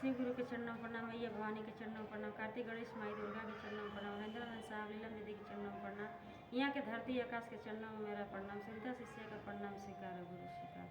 शिव गुरु के चरणों में प्रणाम, मैया भवानी के चरणों में प्रणाम, कार्तिक गणेश माई दुर्गा के चरणों में प्रणाम, नरेंद्र साहब लीला दीदी के चरणों में प्रणाम, यहाँ के धरती आकाश के चरणों में मेरा प्रणाम, सुविधा शिष्य का प्रणाम स्वीकार गुरु स्वीकार।